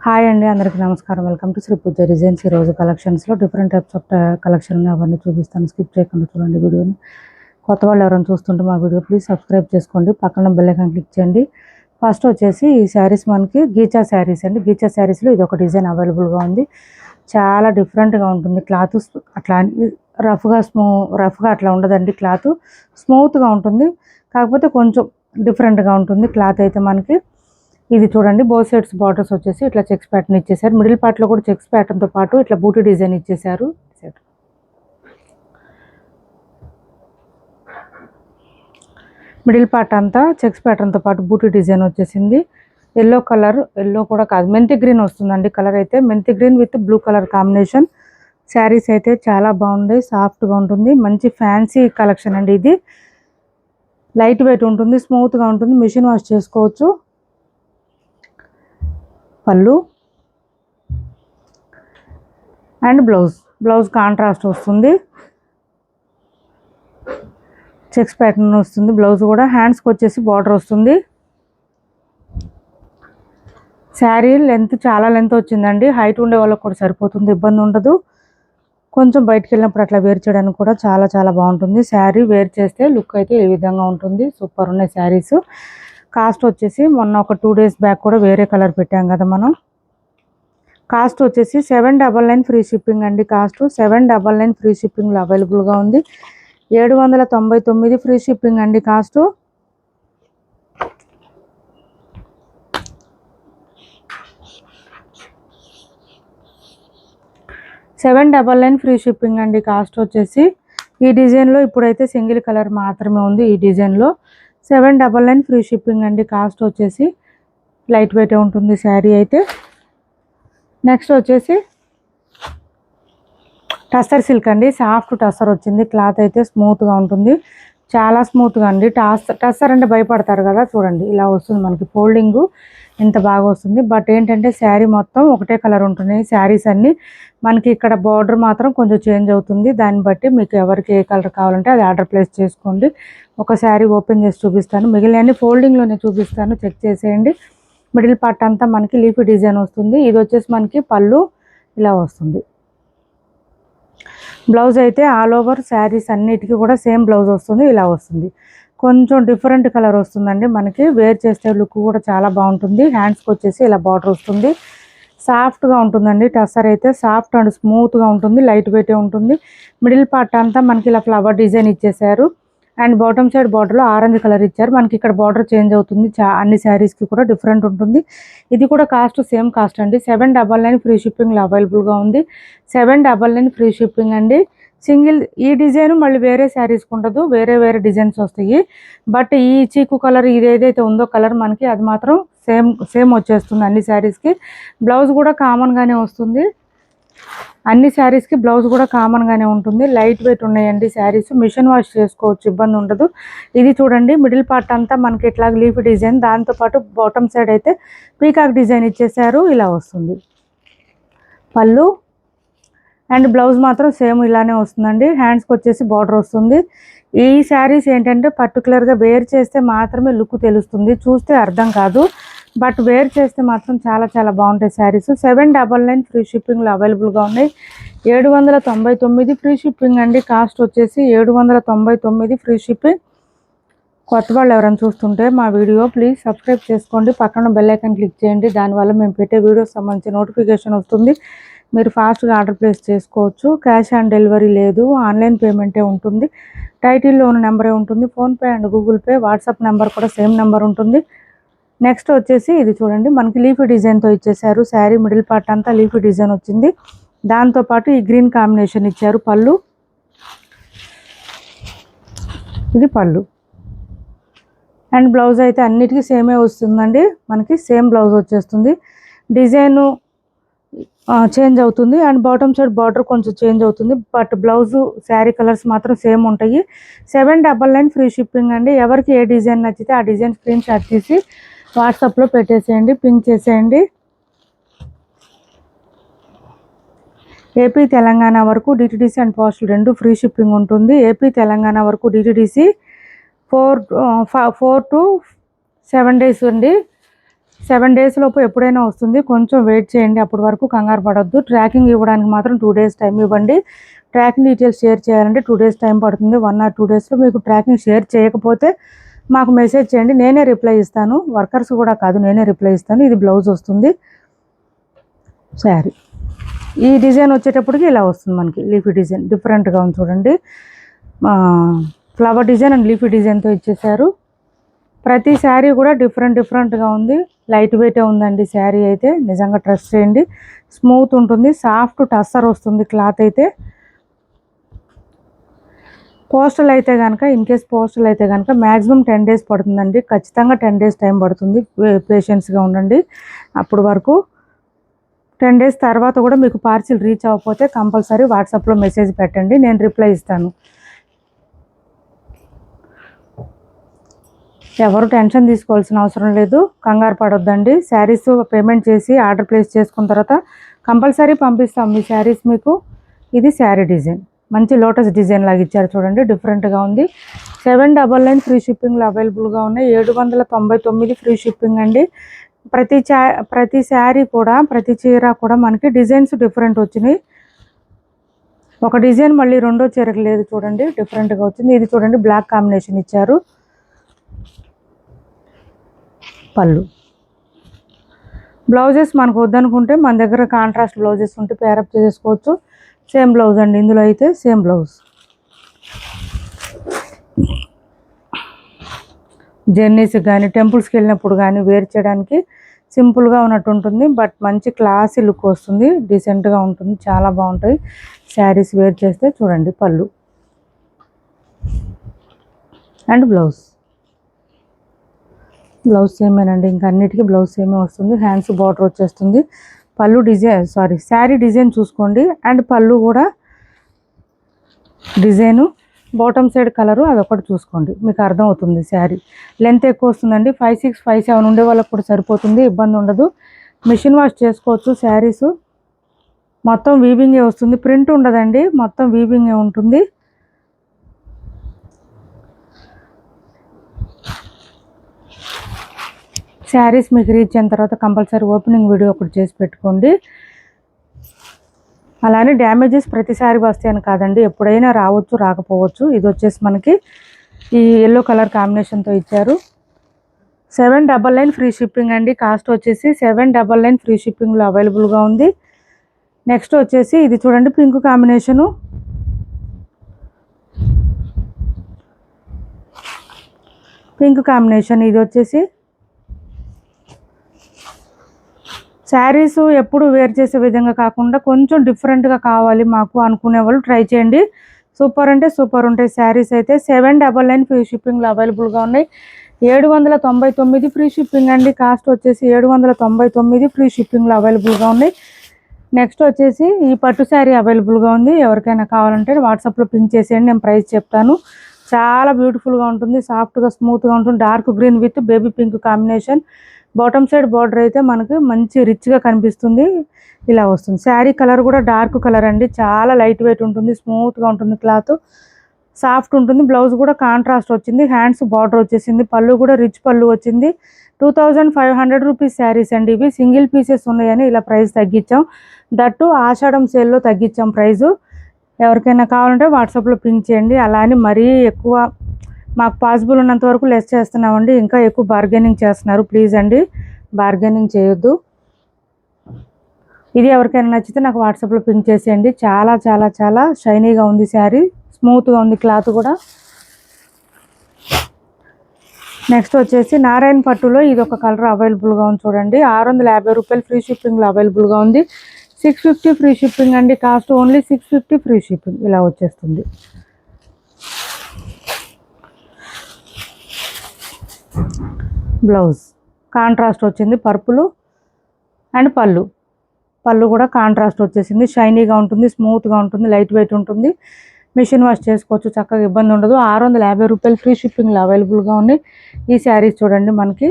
Hi అండి, అందరికీ నమస్కారం. Welcome to Shri Pooja designs. ఈరోజు కలెక్షన్స్లో డిఫరెంట్ టైప్స్ ఆఫ్ కలెక్షన్ అవన్నీ చూపిస్తాను. స్కిప్ చేయకుండా చూడండి వీడియోని. కొత్త వాళ్ళు ఎవరైనా చూస్తుంటే మా వీడియో ప్లీజ్ సబ్స్క్రైబ్ చేసుకోండి, పక్కన బెల్ ఐకాన్ క్లిక్ చేయండి. ఫస్ట్ వచ్చేసి ఈ శారీస్ మనకి గీచా శారీస్ అండి. గీచా శారీస్లో ఇది ఒక డిజైన్ అవైలబుల్గా ఉంది. చాలా డిఫరెంట్గా ఉంటుంది. క్లాత్ అట్లా రఫ్గా అట్లా ఉండదండి. క్లాత్ స్మూత్గా ఉంటుంది, కాకపోతే కొంచెం డిఫరెంట్గా ఉంటుంది క్లాత్ అయితే మనకి. ఇది చూడండి, బోత్ సైడ్స్ బార్డర్స్ వచ్చేసి ఇట్లా చెక్స్ ప్యాటర్న్ ఇచ్చేసారు. మిడిల్ పార్ట్లో కూడా చెక్స్ ప్యాటర్న్తో పాటు ఇట్లా బూటీ డిజైన్ ఇచ్చేసారు. మిడిల్ పార్ట్ అంతా చెక్స్ ప్యాటర్న్తో పాటు బూటీ డిజైన్ వచ్చేసింది. ఎల్లో కలర్, ఎల్లో కూడా కాదు, మెంతి గ్రీన్ వస్తుందండి. కలర్ అయితే మెంతి green with blue colour combination. Saris అయితే చాలా బాగుంటాయి, సాఫ్ట్గా ఉంటుంది. మంచి ఫ్యాన్సీ కలెక్షన్ అండి. ఇది లైట్ వెయిట్ ఉంటుంది, స్మూత్గా ఉంటుంది, మిషన్ వాష్ చేసుకోవచ్చు. పళ్ళు అండ్ బ్లౌజ్ కాంట్రాస్ట్ వస్తుంది. చెక్స్ ప్యాటర్న్ వస్తుంది. బ్లౌజ్ కూడా హ్యాండ్స్కి వచ్చేసి బార్డర్ వస్తుంది. శారీ లెంత్ చాలా లెంత్ వచ్చిందండి. హైట్ ఉండే వాళ్ళకి కూడా సరిపోతుంది, ఇబ్బంది ఉండదు. కొంచెం బయటకు వెళ్ళినప్పుడు అట్లా వేర్ చేయడానికి కూడా చాలా చాలా బాగుంటుంది. శారీ వేర్ చేస్తే లుక్ అయితే ఈ విధంగా ఉంటుంది. సూపర్ ఉన్నాయి శారీస్. కాస్ట్ వచ్చేసి మొన్న ఒక 2 days బ్యాక్ కూడా వేరే కలర్ పెట్టాం కదా మనం. కాస్ట్ వచ్చేసి 799 ఫ్రీ షిప్పింగ్ అండి. కాస్ట్ 799 ఫ్రీ షిప్పింగ్లో అవైలబుల్గా ఉంది. 799 ఫ్రీ షిప్పింగ్ అండి కాస్ట్. ఫ్రీ షిప్పింగ్ అండి కాస్ట్ వచ్చేసి. ఈ డిజైన్లో ఇప్పుడైతే సింగిల్ కలర్ మాత్రమే ఉంది. ఈ డిజైన్లో 799 ఫ్రీ షిప్పింగ్ అండి. కాస్ట్ వచ్చేసి లైట్ వెయిట్ ఉంటుంది శారీ అయితే. నెక్స్ట్ వచ్చేసి టస్సర్ సిల్క్ అండి. సాఫ్ట్ టస్సర్ వచ్చింది. క్లాత్ అయితే స్మూత్గా ఉంటుంది, చాలా స్మూత్గా అండి. టస్సర్ అంటే భయపడతారు కదా, చూడండి ఇలా వస్తుంది మనకి. ఫోల్డింగ్ ఇంత బాగా వస్తుంది. బట్ ఏంటంటే శారీ మొత్తం ఒకటే కలర్ ఉంటున్నాయి శారీస్ అన్నీ. మనకి ఇక్కడ బార్డర్ మాత్రం కొంచెం చేంజ్ అవుతుంది. దాన్ని బట్టి మీకు ఎవరికి ఏ కలర్ కావాలంటే అది ఆర్డర్ ప్లేస్ చేసుకోండి. ఒక శారీ ఓపెన్ చేసి చూపిస్తాను, మిగిలిన ఫోల్డింగ్లోనే చూపిస్తాను, చెక్ చేసేయండి. మిడిల్ పార్ట్ అంతా మనకి లీఫీ డిజైన్ వస్తుంది. ఇది వచ్చేసి మనకి పళ్ళు ఇలా వస్తుంది. బ్లౌజ్ అయితే ఆల్ ఓవర్ శారీస్ అన్నిటికీ కూడా సేమ్ బ్లౌజ్ వస్తుంది, ఇలా వస్తుంది. కొంచెం డిఫరెంట్ కలర్ వస్తుందండి మనకి. వేర్ చేస్తే లుక్ కూడా చాలా బాగుంటుంది. హ్యాండ్స్కి వచ్చేసి ఇలా బార్డర్ వస్తుంది. సాఫ్ట్గా ఉంటుందండి. టస్సర్ అయితే సాఫ్ట్ అండ్ స్మూత్గా ఉంటుంది, లైట్ వెయిట్ ఉంటుంది. మిడిల్ పార్ట్ అంతా మనకి ఇలా ఫ్లవర్ డిజైన్ ఇచ్చేసారు. అండ్ బాటమ్ సైడ్ బార్డర్లో ఆరెంజ్ కలర్ ఇచ్చారు. మనకి ఇక్కడ బార్డర్ చేంజ్ అవుతుంది. అన్ని శారీస్కి కూడా డిఫరెంట్ ఉంటుంది. ఇది కూడా కాస్ట్ సేమ్ కాస్ట్ అండి. 799 ఫ్రీ షిప్పింగ్లో అవైలబుల్గా ఉంది. 799 ఫ్రీ షిప్పింగ్ అండి. సింగిల్ ఈ డిజైన్ మళ్ళీ వేరే శారీస్కి ఉండదు, వేరే వేరే డిజైన్స్ వస్తాయి. బట్ ఈ చీకు కలర్ ఇది ఏదైతే ఉందో కలర్ మనకి, అది మాత్రం సేమ్ వచ్చేస్తుంది అన్ని శారీస్కి. బ్లౌజ్ కూడా కామన్గానే వస్తుంది. అన్ని శారీస్కి బ్లౌజ్ కూడా కామన్గానే ఉంటుంది. లైట్ వెయిట్ ఉన్నాయండి శారీస్. మిషన్ వాష్ చేసుకోవచ్చు, ఇబ్బంది ఉండదు. ఇది చూడండి, మిడిల్ పార్ట్ అంతా మనకి ఇట్లా లీఫ్ డిజైన్, దాంతోపాటు బాటమ్ సైడ్ అయితే పీకాక్ డిజైన్ ఇచ్చేసారు, ఇలా వస్తుంది. పళ్ళు అండ్ బ్లౌజ్ మాత్రం సేమ్ ఇలానే వస్తుందండి. హ్యాండ్స్కి వచ్చేసి బార్డర్ వస్తుంది. ఈ శారీస్ ఏంటంటే పర్టికులర్గా వేర్ చేస్తే మాత్రమే లుక్ తెలుస్తుంది, చూస్తే అర్థం కాదు. బట్ వేర్ చేస్తే మాత్రం చాలా చాలా బాగుంటాయి శారీస్. 799 ఫ్రీ షిప్పింగ్లో అవైలబుల్గా ఉన్నాయి. 799 ఫ్రీ షిప్పింగ్ అండి. కాస్ట్ వచ్చేసి 799 ఫ్రీ షిప్పింగ్. కొత్త వాళ్ళు ఎవరైనా చూస్తుంటే మా వీడియో ప్లీజ్ సబ్స్క్రైబ్ చేసుకోండి, పక్కన బెల్ ఐకాన్ క్లిక్ చేయండి. దానివల్ల మేము పెట్టే వీడియోస్ సంబంధించి నోటిఫికేషన్ వస్తుంది. మీరు ఫాస్ట్గా ఆర్డర్ ప్లేస్ చేసుకోవచ్చు. క్యాష్ ఆన్ డెలివరీ లేదు, ఆన్లైన్ పేమెంటే ఉంటుంది. టైటిల్లో ఉన్న నెంబరే ఉంటుంది. PhonePe and Google pay, WhatsApp number కూడా సేమ్ నెంబర్ ఉంటుంది. నెక్స్ట్ వచ్చేసి ఇది చూడండి, మనకి లీఫీ డిజైన్తో ఇచ్చేసారు. శారీ మిడిల్ పార్ట్ అంతా లీఫీ డిజైన్ వచ్చింది. దాంతోపాటు ఈ గ్రీన్ కాంబినేషన్ ఇచ్చారు. పళ్ళు, ఇది పళ్ళు. అండ్ బ్లౌజ్ అయితే అన్నిటికీ సేమే వస్తుందండి మనకి. సేమ్ బ్లౌజ్ వచ్చేస్తుంది. డిజైను చేంజ్ అవుతుంది అండ్ బాటమ్ సైడ్ బార్డర్ కొంచెం చేంజ్ అవుతుంది. బట్ బ్లౌజు శారీ కలర్స్ మాత్రం సేమ్ ఉంటాయి. 799 ఫ్రీ షిప్పింగ్ అండి. ఎవరికి ఏ డిజైన్ నచ్చితే ఆ డిజైన్ స్క్రీన్ షాట్ తీసి వాట్సాప్లో పెట్టేసేయండి, పింక్ చేసేయండి. ఏపీ తెలంగాణ వరకు DTDC and postal 2 free shipping ఉంటుంది. ఏపీ తెలంగాణ వరకు డిటిడిసి 4 to 7 days అండి. 7 డేస్ లోపు ఎప్పుడైనా వస్తుంది. కొంచెం వెయిట్ చేయండి, అప్పటి వరకు కంగారు పడొద్దు. ట్రాకింగ్ ఇవ్వడానికి మాత్రం 2 డేస్ టైం ఇవ్వండి. ట్రాకింగ్ డీటెయిల్స్ షేర్ చేయాలంటే 2 డేస్ టైం పడుతుంది. 1 ఆర్ 2 డేస్లో మీకు ట్రాకింగ్ షేర్ చేయకపోతే మాకు మెసేజ్ చేయండి, నేనే రిప్లై ఇస్తాను. వర్కర్స్ కూడా కాదు, నేనే రిప్లై ఇస్తాను. ఇది బ్లౌజ్ వస్తుంది. శారీ ఈ డిజైన్ వచ్చేటప్పటికి ఇలా వస్తుంది మనకి. లీఫీ డిజైన్ డిఫరెంట్గా ఉంది చూడండి. ఫ్లవర్ డిజైన్ అండ్ లీఫీ డిజైన్తో ఇచ్చేసారు. ప్రతి శారీ కూడా డిఫరెంట్గా ఉంది. లైట్ వెయిటే ఉందండి శారీ అయితే. నిజంగా ట్రస్ట్ చేయండి, స్మూత్ ఉంటుంది, సాఫ్ట్ టస్సర్ వస్తుంది క్లాత్ అయితే. పోస్టల్ అయితే కనుక, ఇన్ కేస్ పోస్టల్ అయితే కనుక మ్యాక్సిమం 10 డేస్ పడుతుందండి. ఖచ్చితంగా 10 డేస్ టైం పడుతుంది. పేషెన్స్గా ఉండండి. అప్పుడు వరకు 10 డేస్ తర్వాత కూడా మీకు పార్సిల్ రీచ్ అవ్వకపోతే కంపల్సరీ వాట్సాప్లో మెసేజ్ పెట్టండి, నేను రిప్లై ఇస్తాను. ఎవరు టెన్షన్ తీసుకోవాల్సిన అవసరం లేదు, కంగారు పడొద్దండి. శారీస్ పేమెంట్ చేసి ఆర్డర్ ప్లేస్ చేసుకున్న తర్వాత కంపల్సరీ పంపిస్తాం మీ శారీస్ మీకు. ఇది శారీ డిజైన్, మంచి లోటస్ డిజైన్ లాగా ఇచ్చారు చూడండి, డిఫరెంట్గా ఉంది. 799 ఫ్రీ షిప్పింగ్లో అవైలబుల్గా ఉన్నాయి. 799 ఫ్రీ షిప్పింగ్ అండి. ప్రతి శారీ కూడా, ప్రతి చీర కూడా మనకి డిజైన్స్ డిఫరెంట్ వచ్చినాయి. ఒక డిజైన్ మళ్ళీ రెండో చీరకు లేదు చూడండి, డిఫరెంట్గా వచ్చింది. ఇది చూడండి, బ్లాక్ కాంబినేషన్ ఇచ్చారు. పళ్ళు బ్లౌజెస్ మనకు వద్దనుకుంటే మన దగ్గర కాంట్రాస్ట్ బ్లౌజెస్ ఉంటే పేరప్ చేసుకోవచ్చు. సేమ్ బ్లౌజ్ అండి, ఇందులో అయితే సేమ్ బ్లౌజ్. జర్నీస్ కానీ టెంపుల్స్కి వెళ్ళినప్పుడు కానీ వేర్ చేయడానికి సింపుల్గా ఉన్నట్టు ఉంటుంది, బట్ మంచి క్లాసీ లుక్ వస్తుంది, డీసెంట్గా ఉంటుంది, చాలా బాగుంటాయి శారీస్ వేర్ చేస్తే. చూడండి పళ్ళు అండ్ బ్లౌజ్ సేమేనండి, ఇంకా అన్నిటికీ బ్లౌజ్ సేమే వస్తుంది. హ్యాండ్స్ బార్డర్ వచ్చేస్తుంది. పళ్ళు డిజైన్ శారీ డిజైన్ చూసుకోండి, అండ్ పళ్ళు కూడా డిజైను, బాటమ్ సైడ్ కలరు అదొకటి చూసుకోండి, మీకు అర్థమవుతుంది. శారీ లెంత్ ఎక్కువ వస్తుందండి, 5'6", 5'7" ఉండే వాళ్ళకి కూడా సరిపోతుంది, ఇబ్బంది ఉండదు. మిషన్ వాష్ చేసుకోవచ్చు. శారీస్ మొత్తం వీవింగే వస్తుంది, ప్రింట్ ఉండదండి, మొత్తం వీవింగే ఉంటుంది. శారీస్ మీకు రీచ్ అయిన తర్వాత కంపల్సరీ ఓపెనింగ్ వీడియో ఒకటి చేసి పెట్టుకోండి. అలానే డ్యామేజెస్ ప్రతిసారి వస్తాయని కాదండి, ఎప్పుడైనా రావచ్చు, రాకపోవచ్చు. ఇది వచ్చేసి మనకి ఈ ఎల్లో కలర్ కాంబినేషన్తో ఇచ్చారు. 799 ఫ్రీ షిప్పింగ్ అండి. కాస్ట్ వచ్చేసి 799 ఫ్రీ షిప్పింగ్లో అవైలబుల్గా ఉంది. నెక్స్ట్ వచ్చేసి ఇది చూడండి, పింక్ కాంబినేషను. ఇది వచ్చేసి శారీస్ ఎప్పుడు వేర్ చేసే విధంగా కాకుండా కొంచెం డిఫరెంట్గా కావాలి మాకు అనుకునే వాళ్ళు ట్రై చేయండి. సూపర్ అంటే సూపర్ ఉంటాయి శారీస్ అయితే. 799 ఫ్రీ షిప్పింగ్లో అవైలబుల్గా ఉన్నాయి. 799 ఫ్రీ షిప్పింగ్ అండి. కాస్ట్ వచ్చేసి 799 ఫ్రీ షిప్పింగ్లో అవైలబుల్గా ఉన్నాయి. నెక్స్ట్ వచ్చేసి ఈ పట్టు శారీ అవైలబుల్గా ఉంది. ఎవరికైనా కావాలంటే వాట్సాప్లో పింక్ చేసేయండి, నేను ప్రైస్ చెప్తాను. చాలా బ్యూటిఫుల్గా ఉంటుంది, సాఫ్ట్గా స్మూత్గా ఉంటుంది. Dark green with baby pink combination. Bottom side border అయితే మనకి మంచి రిచ్గా కనిపిస్తుంది, ఇలా వస్తుంది. శారీ కలర్ కూడా డార్క్ కలర్ అండి, చాలా లైట్ వెయిట్ ఉంటుంది, స్మూత్గా ఉంటుంది, క్లాత్ సాఫ్ట్ ఉంటుంది. బ్లౌజ్ కూడా కాంట్రాస్ట్ వచ్చింది, హ్యాండ్స్ బార్డర్ వచ్చేసింది, పళ్ళు కూడా రిచ్ పళ్ళు వచ్చింది. 2500 రూపీస్ శారీస్ అండి ఇవి. సింగిల్ పీసెస్ ఉన్నాయని ఇలా ప్రైస్ తగ్గించాం, దట్టు ఆషాఢం సేల్లో తగ్గించాం ప్రైజు. ఎవరికైనా కావాలంటే వాట్సాప్లో పింక్ చేయండి. అలా అని మరీ ఎక్కువ మాకు పాసిబుల్ ఉన్నంత వరకు లెస్ చేస్తున్నామండి, ఇంకా ఎక్కువ బార్గెనింగ్ చేస్తున్నారు, ప్లీజ్ అండి బార్గెనింగ్ చేయొద్దు. ఇది ఎవరికైనా నచ్చితే నాకు వాట్సాప్లో పింక్ చేసేయండి. చాలా చాలా చాలా షైనీగా ఉంది శారీ, స్మూత్గా ఉంది క్లాత్ కూడా. నెక్స్ట్ వచ్చేసి నారాయణ పట్టులో ఇది ఒక కలర్ అవైలబుల్గా ఉంది చూడండి. 650 రూపాయలు ఫ్రీ షిప్పింగ్లో అవైలబుల్గా ఉంది. 650 ఫ్రీ షిప్పింగ్ అండి. కాస్ట్ ఓన్లీ 650 ఫ్రీ షిప్పింగ్, ఇలా వచ్చేస్తుంది. బ్లౌజ్ కాంట్రాస్ట్ వచ్చింది, పర్పుల్ అండ్ పళ్ళు కూడా కాంట్రాస్ట్ వచ్చేసింది. షైనీగా ఉంటుంది, స్మూత్గా ఉంటుంది, లైట్ వెయిట్ ఉంటుంది. మిషన్ వాష్ చేసుకోవచ్చు, చక్కగా ఇబ్బంది ఉండదు. 650 రూపాయలు ఫ్రీ షిప్పింగ్లో అవైలబుల్గా ఉన్నాయి. ఈ శారీస్ చూడండి, మనకి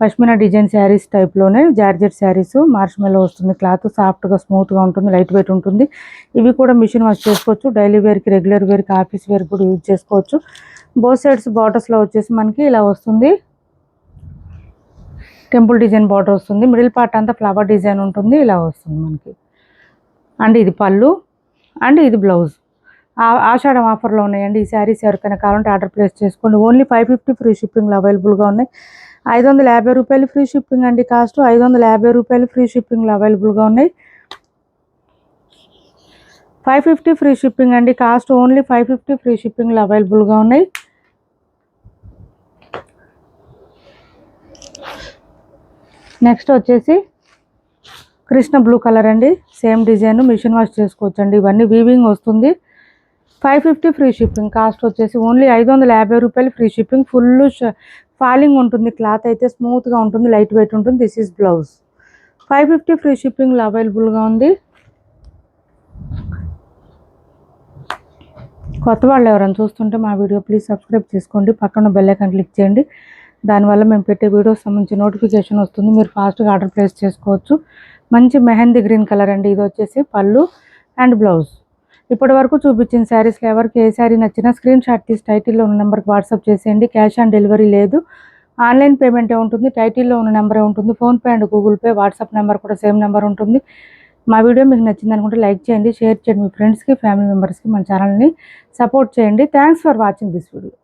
పష్మినా డిజైన్ శారీస్ టైప్లోనే జార్జెట్ శారీస్. మార్ష్మెల్లో వస్తుంది క్లాత్, సాఫ్ట్గా స్మూత్గా ఉంటుంది, లైట్ వెయిట్ ఉంటుంది. ఇవి కూడా మిషన్ వాష్ చేసుకోవచ్చు, డైలీ వేర్కి, రెగ్యులర్ వేర్కి, ఆఫీస్ వేర్కి కూడా యూజ్ చేసుకోవచ్చు. బోత్ సైడ్స్ బార్డర్స్లో వచ్చేసి మనకి ఇలా వస్తుంది. టెంపుల్ డిజైన్ బార్డర్ వస్తుంది. మిడిల్ పార్ట్ అంతా ఫ్లవర్ డిజైన్ ఉంటుంది. ఇలా వస్తుంది మనకి. అండ్ ఇది పళ్ళు అండ్ ఇది బ్లౌజ్. ఆషాఢం ఆఫర్లో ఉన్నాయండి ఈ శారీస్. ఎవరికైనా కావాలంటే ఆర్డర్ ప్లేస్ చేసుకోండి. ఓన్లీ 550 ఫ్రీ షిప్పింగ్లో అవైలబుల్గా ఉన్నాయి. 550 రూపాయలు ఫ్రీ షిప్పింగ్ అండి. కాస్ట్ 550 రూపాయలు ఫ్రీ షిప్పింగ్లో అవైలబుల్గా ఉన్నాయి. 550 ఫ్రీ షిప్పింగ్ అండి. కాస్ట్ ఓన్లీ 550 ఫ్రీ షిప్పింగ్లో అవైలబుల్గా ఉన్నాయి. నెక్స్ట్ వచ్చేసి కృష్ణ బ్లూ కలర్ అండి. సేమ్ డిజైన్, మిషన్ వాష్ చేసుకోవచ్చు అండి. ఇవన్నీ వీవింగ్ వస్తుంది. 550 ఫ్రీ షిప్పింగ్. కాస్ట్ వచ్చేసి ఓన్లీ 550 రూపాయలు ఫ్రీ షిప్పింగ్. ఫుల్ ఫాలింగ్ ఉంటుంది. క్లాత్ అయితే స్మూత్గా ఉంటుంది, లైట్ వెయిట్ ఉంటుంది. This is blouse. 550 ఫ్రీ షిప్పింగ్లో అవైలబుల్గా ఉంది. కొత్త వాళ్ళు ఎవరైనా చూస్తుంటే మా వీడియో ప్లీజ్ సబ్స్క్రైబ్ చేసుకోండి. పక్కన బెల్ ఐకాన్ క్లిక్ చేయండి. దానివల్ల మేము పెట్టే వీడియోస్ సంబంధించి నోటిఫికేషన్ వస్తుంది. మీరు ఫాస్ట్గా ఆర్డర్ ప్లేస్ చేసుకోవచ్చు. మంచి మెహందీ గ్రీన్ కలర్ అండి. ఇది వచ్చేసి పళ్ళు అండ్ బ్లౌజ్. ఇప్పటి వరకు చూపించిన శారీస్లో ఎవరికి ఏ శారీ నచ్చినా స్క్రీన్ షాట్ తీసి టైటిల్లో ఉన్న నెంబర్కి వాట్సాప్ చేసేయండి. క్యాష్ ఆన్ డెలివరీ లేదు. ఆన్లైన్ పేమెంటే ఉంటుంది. టైటిల్లో ఉన్న నెంబరే ఉంటుంది. PhonePe and Google pay, WhatsApp number కూడా సేమ్ నెంబర్ ఉంటుంది. మా వీడియో మీకు నచ్చింది అనుకుంటే లైక్ చేయండి, షేర్ చేయండి మీ ఫ్రెండ్స్కి, ఫ్యామిలీ మెంబర్స్కి. మన ఛానల్ని సపోర్ట్ చేయండి. Thanks for watching this video.